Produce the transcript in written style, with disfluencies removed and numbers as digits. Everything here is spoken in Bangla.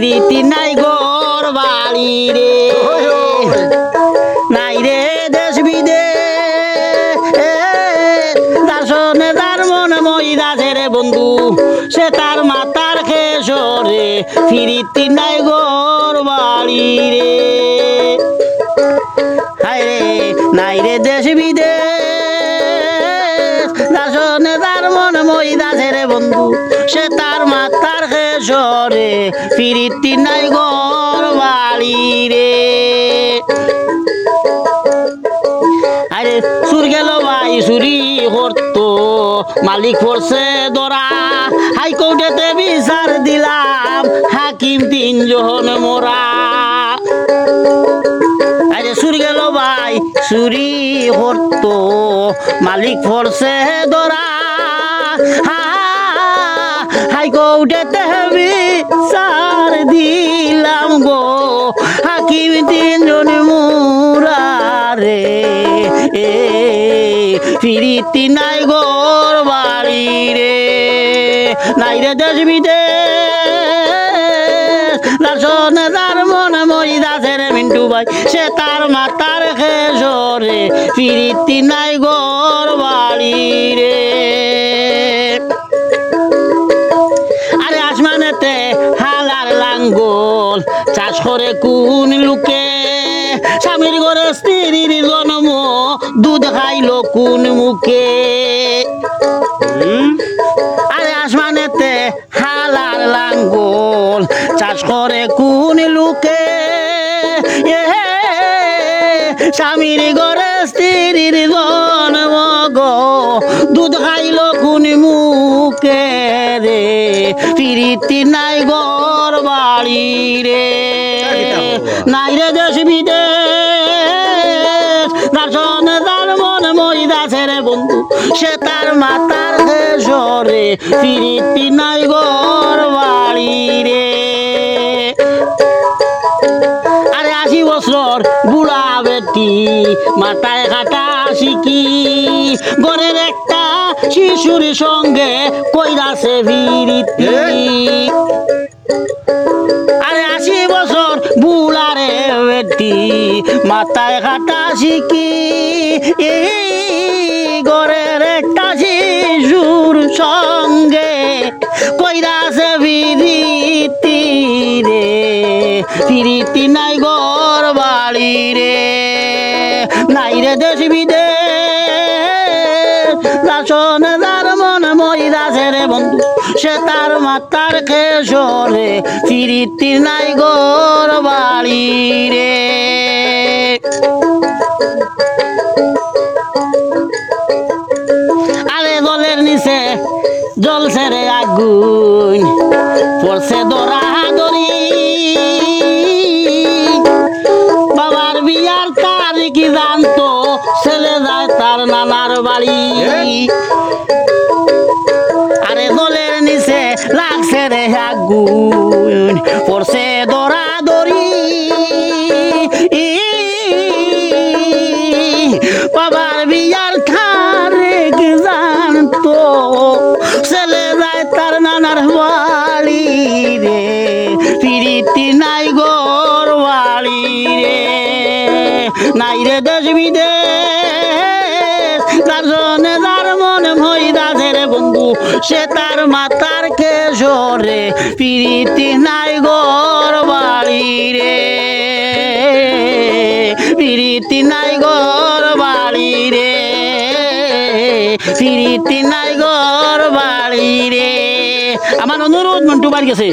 প্রীতি নাই ঘর বাড়ি রে নাই রে দেশ বিদেশ দার্শনে যার মন মহিদাছে রে বন্ধু সে তার মাতার খেসরে প্রীতি নাই ঘর বাড়ি রে হায় রে নাই রে দেশ বিদেশ দার্শনে যার মন মহিদাছে রে বন্ধু সে তার মাতার খেসরে প্রীতি নাই ঘর বাড়ি রে আরে সুর গেল ভাই চুরি করতো মালিক পড়ছে ধরা হাইকোর্টেতে বিচার দিলাম হাকিম তিনজন মোরা আরে সুর গেল ভাই চুরি করতো মালিক পড়ছে ধরা হাইকোর্টেতে বিচার দিলাম গো হাকিম তিনজন মোরা রে প্রীতি নাই ঘর বাড়ি রে নাই রে দেশ বিদেশ দার্শনে যার মন মহিদাছে রে মিন্টু ভাই সে তার মাতার খেসরে প্রীতি নাই ঘর বাড়ি রে আরে আসমানেতে হালার লাঙ্গল চাষ করে কোন লোকে স্বামীর ঘরে স্ত্রীর জন্ম দুধ খাইলো কোন মুখে আরে আসমানেতে হালার লাঙ্গল চাষ করে কোন লোকে স্বামীর ঘরে স্ত্রীর জন্ম গো দুধ খাইলো কোন মুখে রে প্রীতি নাই ঘর বাড়ি রে নাই রে দেশ বিদেশ দার্শনে যার মন মহিদাছে রে বন্ধু সে তার মাতার খেসরে প্রীতি নাই ঘর বাড়ি রে আরে 80 বছর বুড়া বেটি মাথায় কাটা শিখি ঘরের একটা শিশুর সঙ্গে কইরাছে প্রীতি আরে 80 বছর বুড়ারে বেটি মাথায় কাটা শিখি ঘরের একটা শিশুর সঙ্গে কইরাছে প্রীতি রে প্রীতি নাই ঘর বাড়ি রে নাই রে দেশ বিদেশ দার্শনে যার মন মহিদাছে রে বন্ধু সে তার মাতার খেসরে প্রীতি নাই ঘর বাড়ি রে আরে জলের নিচে জ্বলছে রে আগুন পড়ছে দরা দরি বাবার বিয়ার তারিখ জানতো ছেলে যায় তার নানার বাড়ি আরে জলের নিচে লাগছে রে আগুন পড়ছে দরা দরি বাবার বিয়ার তারিখ জানতো ছেলে যায় তার নানার বাড়ি রে প্রীতি নাই ঘর বাড়ি রে নাই রে দেশ বিদেশ দার্শনে যার মন মহিদাছে রে বন্ধু সে তার মাতার খেসরে প্রীতি নাই ঘর বাড়ি রে প্রীতি নাই ঘর বাড়ি রে প্রীতি নাই ঘর বাড়ি রে আমার অনুরোধ মন্টু বাড়ি গেছে।